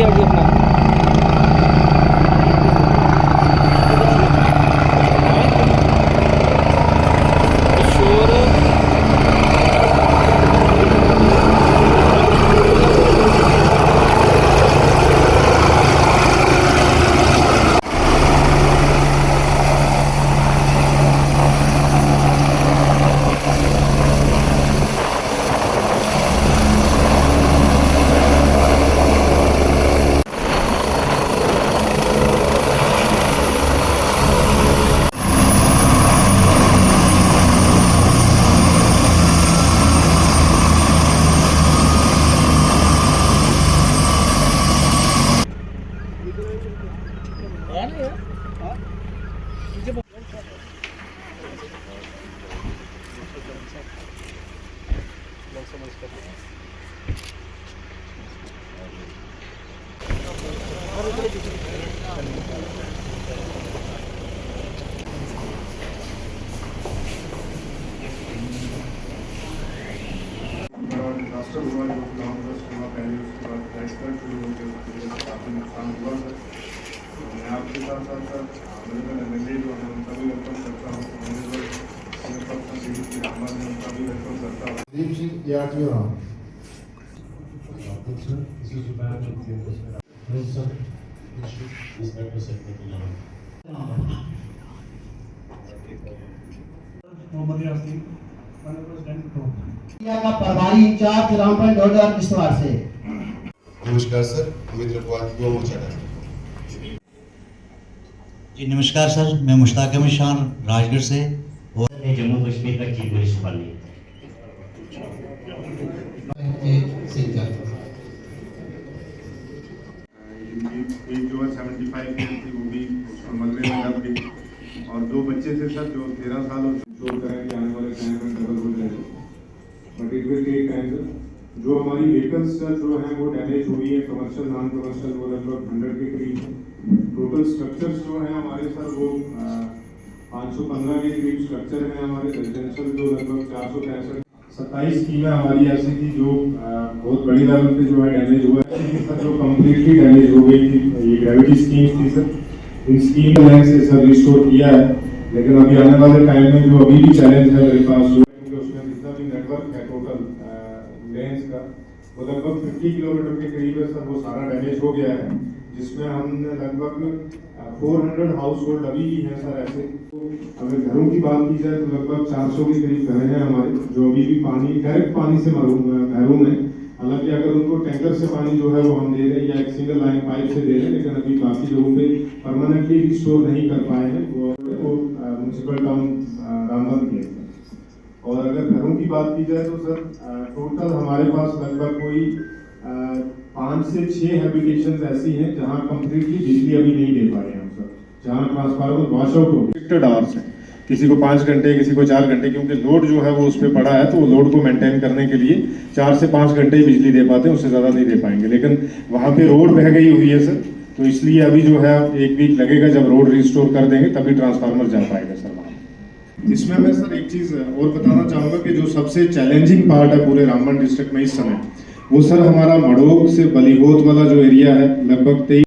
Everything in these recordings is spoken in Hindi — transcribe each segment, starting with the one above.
आ गया अपना डिजास्टर हुआ जो गाँव ब्रस्ट हुआ पहले, उसके बाद फ्लड शुरू हो गया, उसकी वजह से काफ़ी नुकसान हुआ सर। तो मैं आपके साथ साथ सर ऑनरेबल एमएलए जो है उनका भी वेलकम करता हूँ, ऑनरेबल रामबन है उनका भी वेलकम करता हूँ। दीप सिंह यादव राम का प्रभारी इंचार्ज रामबन डोडर किश्तवाड़ से। नमस्कार सर, अमित रखवाल की युवा मोर्चा का। जी नमस्कार सर, मैं मुश्ताक अहमद शान राजगढ़ से और जम्मू कश्मीर का चीफ पुलिस सुपारी एक जो है 75 की थी वो भी उसको मलबे में दब गई, और 2 बच्चे थे सर जो 13 साल और शोर करें कि आने वाले टाइम में डबल हो जाएगा, but it will take time sir. जो हमारी व्हीकल्स सर जो हैं वो डैमेज हुई है, कमर्शियल नॉन कमर्शियल वो लगभग 100 के करीब है। टोटल स्ट्रक्चर्स जो हैं हमारे सर वो 515 के करीब स्ट्रक्चर हैं हमारे, रेजिडेंशियल जो लगभग 465। 27 स्कीमें हमारी ऐसी थी जो बहुत बड़ी लेवल पे जो है डैमेज हुआ है, जो कम्प्लीटली डैमेज हो गई थी। ये ग्रेविटी स्कीम थी सर, इन स्कीम से सर रिस्टोर किया है, लेकिन अभी आने वाले टाइम में जो अभी भी चैलेंज है मेरे पास उसमें जितना भी नेटवर्क है टोटल लेंस का वो लगभग 50 किलोमीटर के करीब है सर, वो सारा डैमेज हो गया है, जिसमें हमने लगभग 400 हाउस होल्ड अभी भी हैं सर ऐसे। अगर घरों की बात की जाए तो लगभग 400 के करीब घर हैं हमारे जो अभी भी पानी डायरेक्ट पानी से महरूम है। हालांकि अगर उनको टैंकर से पानी जो है वो हम दे रहे हैं या एक सिंगल लाइन पाइप से दे रहे हैं, लेकिन अभी बाकी जगहों पे परमानेंटली रिस्टोर नहीं कर पाए हैं, वो म्यूनसिपल टाउन रामबन के। और अगर घरों की बात की जाए तो सर टोटल हमारे पास लगभग कोई 5 से 6 हैबिटेशंस ऐसी हैं जहां कंप्लीटली बिजली अभी नहीं दे पा रहे हैं हम सर, जहां ट्रांसफार्मर वॉश आउट हो गए आवर्स है, किसी को 5 घंटे किसी को 4 घंटे, क्योंकि लोड जो है वो उस पर पड़ा है, तो वो लोड को मेंटेन करने के लिए 4 से 5 घंटे ही बिजली दे पाते हैं, उससे ज़्यादा नहीं दे पाएंगे। लेकिन वहाँ पे रोड बह गई हुई है सर, तो इसलिए अभी जो है 1 वीक लगेगा, जब रोड रिस्टोर कर देंगे तभी ट्रांसफार्मर जा पाएगा सर वहाँ। इसमें मैं सर एक चीज़ और बताना चाहूँगा कि जो सबसे चैलेंजिंग पार्ट है पूरे रामबन डिस्ट्रिक्ट में इस समय, वो सर हमारा मड़ोग से बलीहोत वाला जो एरिया है लगभग 23,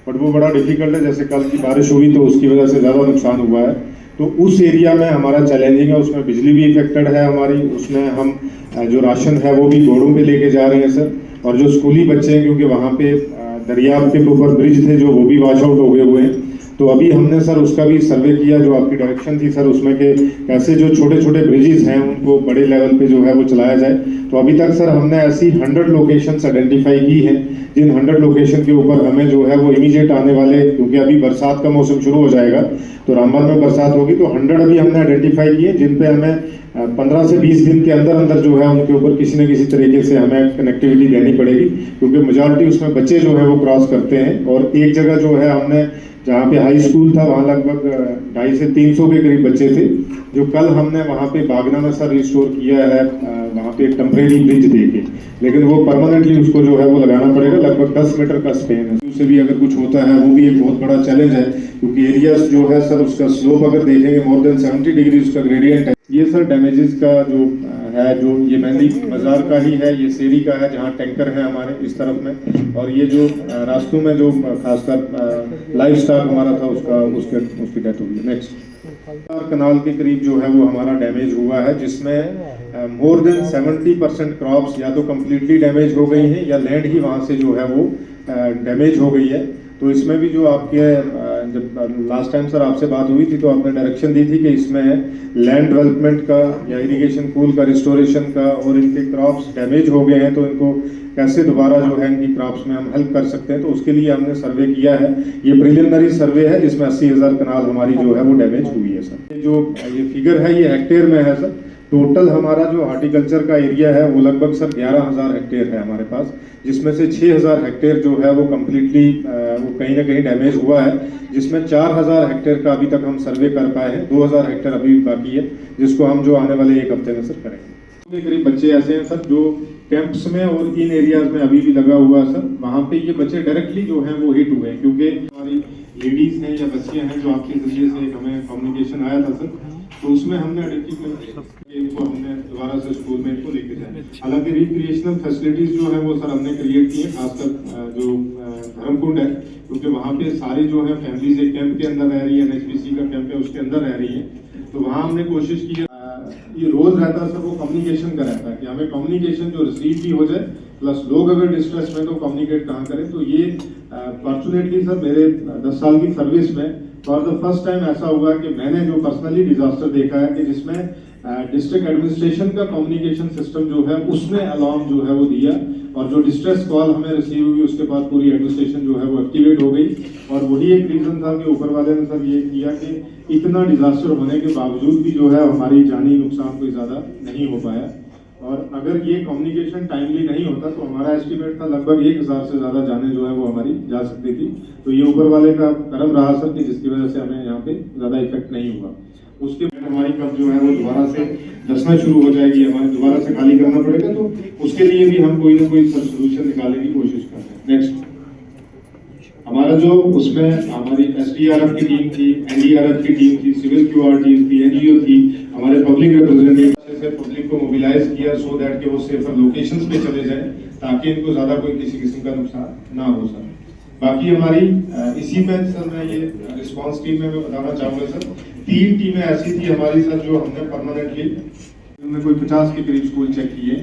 बट वो बड़ा डिफिकल्ट है। जैसे कल की बारिश हुई तो उसकी वजह से ज़्यादा नुकसान हुआ है, तो उस एरिया में हमारा चैलेंजिंग है, उसमें बिजली भी इफेक्टेड है हमारी, उसमें हम जो राशन है वो भी घोड़ों पे लेके जा रहे हैं सर, और जो स्कूली बच्चे हैं क्योंकि वहाँ पे दरियाव के ऊपर ब्रिज थे जो वो भी वॉश आउट हो गए हुए हैं, तो अभी हमने सर उसका भी सर्वे किया, जो आपकी डायरेक्शन थी सर उसमें के कैसे जो छोटे छोटे ब्रिजेस हैं उनको बड़े लेवल पे जो है वो चलाया जाए। तो अभी तक सर हमने ऐसी 100 लोकेशंस आइडेंटिफाई की हैं, जिन 100 लोकेशन के ऊपर हमें जो है वो इमीडिएट आने वाले, क्योंकि अभी बरसात का मौसम शुरू हो जाएगा तो रामबन में बरसात होगी, तो 100 अभी हमने आइडेंटिफाई किए जिन पे हमें 15 से 20 दिन के अंदर अंदर जो है उनके ऊपर किसी न किसी तरीके से हमें कनेक्टिविटी देनी पड़ेगी, क्योंकि मेजॉरिटी उसमें बच्चे जो है वो क्रॉस करते हैं। और एक जगह जो है हमने जहाँ पे हाई स्कूल था वहाँ लगभग 250 से 300 के करीब बच्चे थे, जो कल हमने वहाँ पे बागना में सर रिस्टोर किया है, वहाँ पे एक टेम्परेरी ब्रिज देके, लेकिन वो परमानेंटली उसको जो है वो लगाना पड़ेगा, लगभग 10 मीटर का स्पेन है, उससे भी अगर कुछ होता है वो भी एक बहुत बड़ा चैलेंज है, क्योंकि एरियाज जो है सर सर उसका स्लोप अगर देखेंगे मोर देन 70 डिग्री उसका ग्रेडियंट है। ये सर डैमेजेस का जो है, जो ये मेहंदी बाजार का ही है, ये सेरी का है जहाँ टैंकर है हमारे इस तरफ में, और ये जो रास्तों में जो खासकर लाइफ स्टॉक हमारा था उसकी डेथ हुई है। नेक्स्ट कनाल के करीब जो है वो हमारा डैमेज हुआ है, जिसमें मोर देन 70% क्रॉप्स या तो कम्प्लीटली डैमेज हो गई हैं या लैंड ही वहाँ से जो है वो डैमेज हो गई है। तो इसमें भी जो आपके जब लास्ट टाइम सर आपसे बात हुई थी तो आपने डायरेक्शन दी थी कि इसमें लैंड डेवलपमेंट का या इरिगेशन पूल का रिस्टोरेशन का, और इनके क्रॉप्स डैमेज हो गए हैं तो इनको कैसे दोबारा जो है इनकी क्रॉप्स में हम हेल्प कर सकते हैं, तो उसके लिए हमने सर्वे किया है। ये प्रिलिमिनरी सर्वे है जिसमें 80,000 कनाल हमारी जो है वो डैमेज हुई है सर। जो ये फिगर है ये हेक्टेयर में है सर। टोटल हमारा जो हार्टिकल्चर का एरिया है वो लगभग सर 11,000 हेक्टेयर है हमारे पास, जिसमें से 6,000 हेक्टेयर जो है वो कम्प्लीटली वो कहीं ना कहीं डैमेज हुआ है, जिसमें 4,000 हेक्टेयर का अभी तक हम सर्वे कर पाए हैं। 2,000 हेक्टेयर अभी भी बाकी है, जिसको हम जो आने वाले 1 हफ्ते में सर करेंगे। के करीब बच्चे ऐसे हैं सर जो कैंप्स में और इन एरियाज में अभी भी लगा हुआ है सर, वहाँ पे ये बच्चे डायरेक्टली जो है वो हिट हुए हैं, क्योंकि हमारी लेडीज हैं या बच्चियाँ हैं जो आपके जरिए से हमें कम्युनिकेशन आया था सर, तो उसमें हमने इनको हमने दोबारा से स्कूल में इनको लेके जाए। हालांकि रिक्रिएशनल फैसिलिटीज जो है वो सर हमने क्रिएट की है, खासकर जो धर्मकुंड है, क्योंकि वहाँ पे सारी जो है फैमिलीज एक कैंप के अंदर रह रही है, NHPC का कैंप है उसके अंदर रह रही है, तो वहाँ हमने कोशिश की है। ये रोज रहता है सर वो कम्युनिकेशन का रहता है कि हमें कम्युनिकेशन जो रिसीव भी हो जाए, प्लस लोग अगर डिस्ट्रेस में तो कम्युनिकेट कहाँ करें। तो ये फॉर्चुनेटली सर मेरे 10 साल की सर्विस में फॉर द फर्स्ट टाइम ऐसा हुआ कि मैंने जो पर्सनली डिजास्टर देखा है कि जिसमें डिस्ट्रिक्ट एडमिनिस्ट्रेशन का कम्युनिकेशन सिस्टम जो है उसने अलार्म जो है वो दिया, और जो डिस्ट्रेस कॉल हमें रिसीव हुई उसके बाद पूरी एडमिनिस्ट्रेशन जो है वो एक्टिवेट हो गई। और वही एक रीजन था कि ऊपर वाले ने सर ये किया कि इतना डिजास्टर होने के बावजूद भी जो है हमारी जानी नुकसान कोई ज़्यादा नहीं हो पाया। और अगर ये कम्युनिकेशन टाइमली नहीं होता तो हमारा एस्टिमेट था लगभग 1,000 से ज़्यादा जाने जो है वो हमारी जा सकती थी। तो ये ऊपर वाले का करम रहा सर कि जिसकी वजह से हमें यहाँ पे ज़्यादा इफेक्ट नहीं हुआ। उसके बाद हमारी कब जो है वो दोबारा से दसना शुरू हो जाएगी, हमारे दोबारा से खाली करना पड़ेगा, तो उसके लिए भी हम कोई ना कोई सोल्यूशन निकालने की कोशिश कर रहे हैं। नेक्स्ट हमारा जो उसमें हमारी SDRF की टीम थी, NDRF की टीम थी, सिविल क्यूआर टीम थी, NGO थी, हमारे पब्लिक रिप्रेजेंटेटिव से पब्लिक को मोबिलाइज किया सो दैट कि वो सेफर लोकेशंस पे चले जाएं, ताकि इनको ज्यादा कोई किसी किस्म का नुकसान ना हो सके। बाकी हमारी इसी में सर मैं ये रिस्पांस टीम में मैं बताना चाहूँगा सर, 3 टीमें ऐसी थी हमारी सर जो हमने परमानेंटली उनमें कोई 50 के करीब स्कूल चेक किए,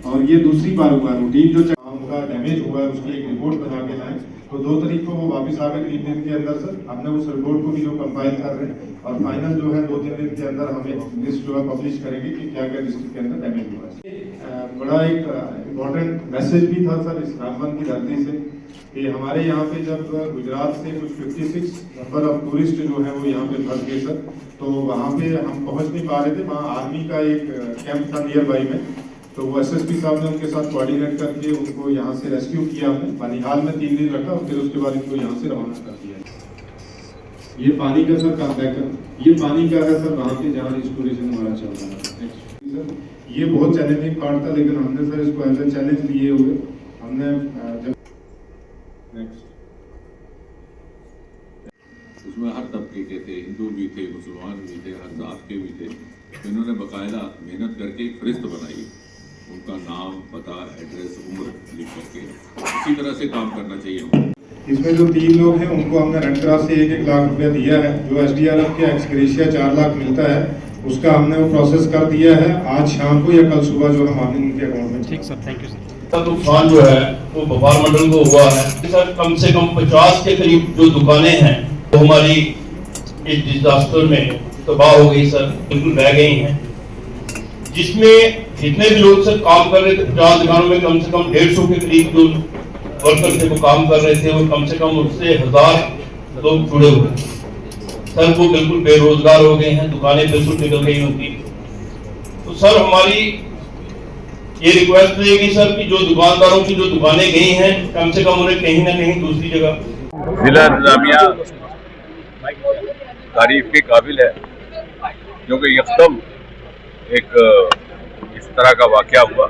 और ये दूसरी बार हुआ रूटीन जो उनका डैमेज हुआ है उसकी एक रिपोर्ट बना के लाए। तो 2 तारीख को वो वापस आ गए 3 दिन के अंदर सर, हमने उस रिपोर्ट को भी जो कंपाइल कर रहे हैं, और फाइनल जो है 2-3 दिन के अंदर हमें लिस्ट जो है पब्लिश करेंगे कि क्या क्या डिस्ट्रिक्ट के अंदर डैमेज हुआ है। बड़ा एक इम्पोर्टेंट मैसेज भी था सर इस रामबन की धरती से कि हमारे यहाँ पे जब गुजरात से कुछ 56 नंबर ऑफ टूरिस्ट जो है वो यहाँ पे फंस गए सर, तो वहाँ पे हम पहुँच नहीं पा रहे थे। वहाँ आर्मी का एक कैंप था नियर बाई में, तो वो SSP साहब ने उनके साथ कोऑर्डिनेट करके उनको यहाँ से रेस्क्यू किया हमने, बनिहाल में 3 दिन रखा और फिर उसके बाद इनको यहाँ से रवाना कर दिया। ये पानी का सर काम बैकर, ये पानी का है सर वहाँ पे जहाँ रिस्टोरेशन हमारा चल रहा है सर। ये बहुत चैलेंजिंग पार्ट था, लेकिन हमने सर इसको एज ए चैलेंज लिए हुए हमने जब उसमें हर तबके के थे, हिंदू भी थे, मुसलमान भी थे, हर जात के भी थे। तो इन्होंने बाकायदा मेहनत करके एक फहरिस्त बनाई, उनका नाम, पता, एड्रेस, उम्र लिख करके। इसी तरह से काम करना चाहिए। इसमें जो 3 लोग हैं उनको हमने रेड क्रॉस से 1-1 लाख रुपया दिया है। जो SDRF के एक्सग्रेशिया 4 लाख मिलता है उसका हमने वो प्रोसेस कर दिया है। आज शाम को या कल सुबह जो है मॉर्निंग उनके अकाउंट में। ठीक सर, थैंक यू सर। नुकसान जो है वो भोपाल मंडल को हुआ है सर। कम से कम 50 के करीब जो दुकानें हैं वो हमारी इस डिजास्टर में तबाह हो गई सर, बिल्कुल रह गई हैं। जिसमें जितने भी लोग सर काम कर रहे थे 50 दुकानों में कम से कम 150 के करीब जो वर्कर थे वो काम कर रहे थे, वो कम से कम उससे 1000 लोग जुड़े हुए सर, वो बिल्कुल बेरोजगार हो गए हैं, दुकानें बिल्कुल निकल गई उनकी। तो सर हमारी ये रिक्वेस्ट रहेगी सर कि जो दुकानदारों की जो दुकानें गई हैं कम से कम उन्हें कहीं ना कहीं दूसरी जगह। जिला इंतजामिया तारीफ के काबिल है, क्योंकि यकदम एक इस तरह का वाकया हुआ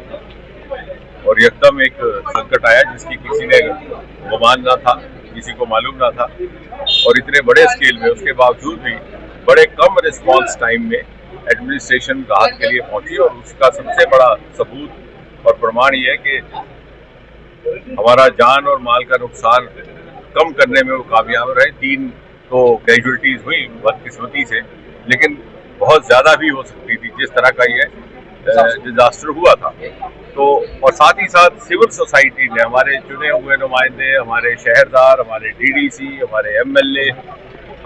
और यकदम एक संकट आया जिसकी किसी ने गुमान न था। किसी को मालूम ना था, और इतने बड़े स्केल में उसके बावजूद भी बड़े कम रिस्पांस टाइम में एडमिनिस्ट्रेशन राहत के लिए पहुंची। और उसका सबसे बड़ा सबूत और प्रमाण ये है कि हमारा जान और माल का नुकसान कम करने में वो कामयाब रहे। 3 तो कैजुअलिटीज हुई बदकिस्मती से, लेकिन बहुत ज्यादा भी हो सकती थी जिस तरह का ये डिजास्टर हुआ था। तो और साथ ही साथ सिविल सोसाइटी ने, हमारे चुने हुए नुमाइंदे, हमारे शहरदार, हमारे डीडीसी, हमारे एमएलए,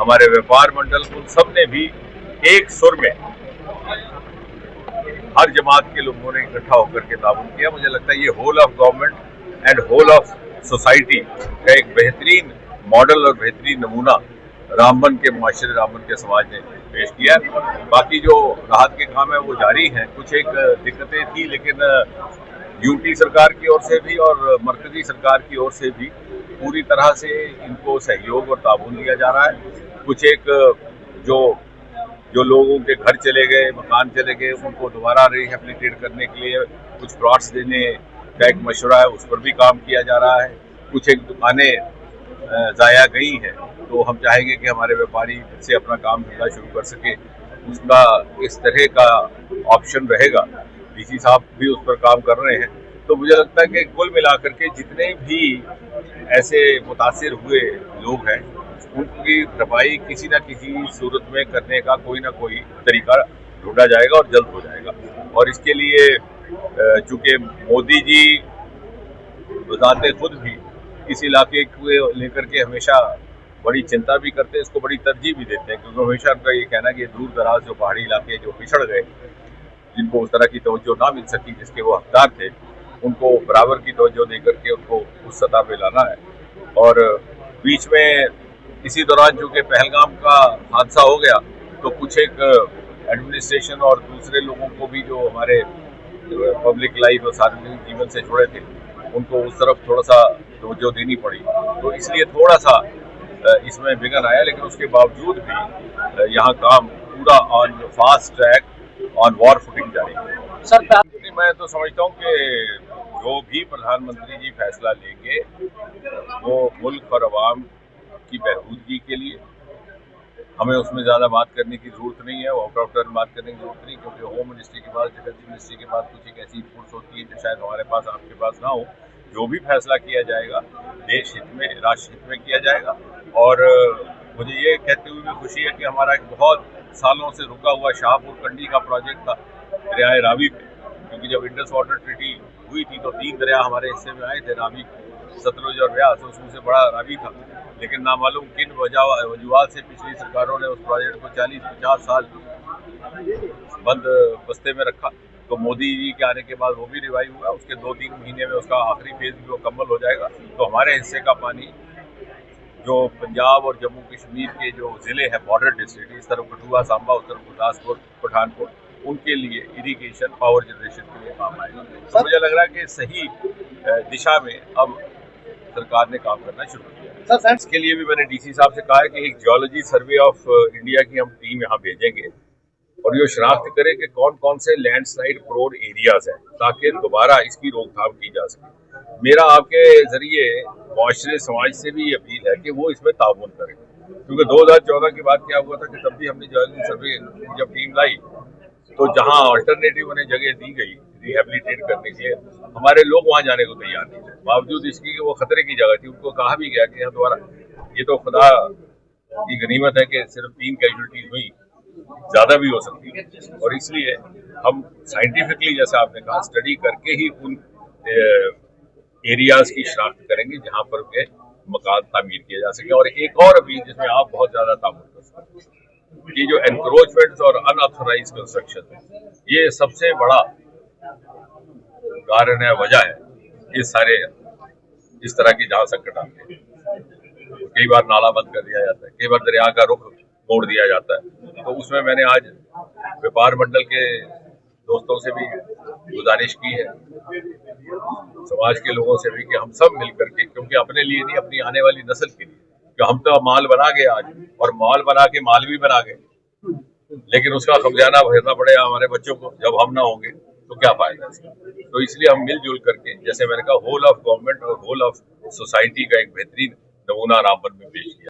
हमारे व्यापार मंडल, उन सब ने भी एक सुर में हर जमात के लोगों ने इकट्ठा होकर के ताउन किया। मुझे लगता है ये whole of government and whole of society का एक बेहतरीन मॉडल और बेहतरीन नमूना रामबन के माशरे, रामबन के समाज ने पेश किया। बाकी जो राहत के काम है वो जारी हैं। कुछ एक दिक्कतें थी, लेकिन यूटी सरकार की ओर से भी और मरकजी सरकार की ओर से भी पूरी तरह से इनको सहयोग और ताउन दिया जा रहा है। कुछ एक जो लोगों के घर चले गए, मकान चले गए, उनको दोबारा रिहेबिलिटेट करने के लिए कुछ प्लॉट्स देने का एक मशवरा है, उस पर भी काम किया जा रहा है। कुछ एक दुकानें ज़ाया गई हैं, तो हम चाहेंगे कि हमारे व्यापारी फिर से अपना काम धंधा शुरू कर सके। उसका किस तरह का ऑप्शन रहेगा, डीसी साहब भी उस पर काम कर रहे हैं। तो मुझे लगता है कि कुल मिलाकर के जितने भी ऐसे मुतासिर हुए लोग हैं, उनकी भरपाई किसी न किसी सूरत में करने का कोई ना कोई तरीका ढूंढा जाएगा और जल्द हो जाएगा। और इसके लिए चूंकि मोदी जी बताते खुद भी इस इलाके को लेकर के हमेशा बड़ी चिंता भी करते हैं, इसको बड़ी तरजीह भी देते हैं, क्योंकि हमेशा उनका ये कहना कि दूर दराज जो पहाड़ी इलाके जो पिछड़ गए, जिनको उस तरह की तवज्जो ना मिल सकी जिसके वो हकदार थे, उनको बराबर की तवज्जो देकर के उनको उस सतह पे लाना है। और बीच में इसी दौरान चूंकि पहलगाम का हादसा हो गया, तो कुछ एक एडमिनिस्ट्रेशन और दूसरे लोगों को भी जो हमारे पब्लिक लाइफ और सार्वजनिक जीवन से जुड़े थे, उनको उस तरफ थोड़ा सा तवज्जो देनी पड़ी। तो इसलिए थोड़ा सा इसमें विघन आया, लेकिन उसके बावजूद भी यहाँ काम पूरा on fast track, on war footing जारी है। सर मैं तो समझता हूँ कि जो भी प्रधानमंत्री जी फैसला लेंगे वो मुल्क और अवाम की बहबूदगी के लिए, हमें उसमें ज़्यादा बात करने की ज़रूरत नहीं है, आउट ऑफ टर्न बात करने की ज़रूरत नहीं, क्योंकि होम मिनिस्ट्री के पास, डिफेंस मिनिस्ट्री के पास कुछ एक ऐसी इनपुट्स होती है जो शायद हमारे पास, आपके पास ना हो। जो भी फैसला किया जाएगा देश हित में, राष्ट्र हित में किया जाएगा। और मुझे ये कहते हुए भी खुशी है कि हमारा एक बहुत सालों से रुका हुआ शाहपुर कंडी का प्रोजेक्ट था दरियाए रावी पे, क्योंकि जब इंडस वाटर ट्रीटी हुई थी तो 3 दरिया हमारे हिस्से में आए थे, रावी, सतलुज और ब्यास, उसमें से बड़ा रावी था। लेकिन नामालूम किन वजूहात से पिछली सरकारों ने उस प्रोजेक्ट को 40-50 साल बंद बस्ते में रखा। तो मोदी जी के आने के बाद वो भी रिवाइव हुआ, उसके 2-3 महीने में उसका आखिरी फेज भी मुकम्मल हो जाएगा। तो हमारे हिस्से का पानी जो पंजाब और जम्मू कश्मीर के जो ज़िले हैं बॉर्डर डिस्ट्रिक्ट, इस तरफ कठुआ, सांबा, उत्तर गुरदासपुर, पठानकोट, उनके लिए इरिगेशन, पावर जनरेशन के लिए काम आएगा। तो मुझे लग रहा है कि सही दिशा में अब सरकार ने काम करना शुरू किया है। इसके लिए भी मैंने डीसी साहब से कहा है कि एक जियोलॉजी सर्वे ऑफ इंडिया की हम टीम यहाँ भेजेंगे और ये शनाख्त करें कि कौन कौन से लैंडस्लाइड प्रोन एरियाज हैं, ताकि दोबारा इसकी रोकथाम की जा सके। मेरा आपके जरिए माशरे समाज से भी अपील है कि वो इसमें ताउन करें, क्योंकि 2014 की बात क्या हुआ था कि तब भी हमने जियोलॉजी सर्वे जब टीम लाई, तो जहाँ अल्टरनेटिव उन्हें जगह दी गई रिहेबिलिटेट करने के लिए, हमारे लोग वहाँ जाने को तैयार नहीं थे, बावजूद इसकी कि वो खतरे की जगह थी। उनको कहा भी गया कि यहाँ दोबारा, ये तो खुदा की गनीमत है कि सिर्फ 3 कैजुअलिटीज हुई, ज्यादा भी हो सकती है। और इसलिए हम साइंटिफिकली, जैसे आपने कहा, स्टडी करके ही उन एरियाज की शनाख्त करेंगे जहाँ पर के मकान तामीर किए जा सके। और एक और अपील जिसमें आप बहुत ज्यादा तामुल कर सकते हैं, ये जो एनक्रोचमेंट और अनऑथोराइज कंस्ट्रक्शन है, ये सबसे बड़ा कारण है, वजह है ये सारे इस तरह की जहाँ संकट आते हैं। कई बार नाला बंद कर दिया जाता है, कई बार दरिया का रुख मोड़ दिया जाता है। तो उसमें मैंने आज व्यापार मंडल के दोस्तों से भी गुजारिश की है, समाज के लोगों से भी, कि हम सब मिलकर के, क्योंकि अपने लिए नहीं, अपनी आने वाली नस्ल के लिए, कि हम तो माल बना गए आज, और माल बना के माल भी बना गए, लेकिन उसका खमियाजा भरना पड़ेगा हमारे बच्चों को जब हम ना होंगे, तो क्या फायदा। तो इसलिए हम मिलजुल करके, जैसे मैंने कहा, होल ऑफ गवर्नमेंट और होल ऑफ सोसाइटी का एक बेहतरीन नमूना रामपुर में पेश किया।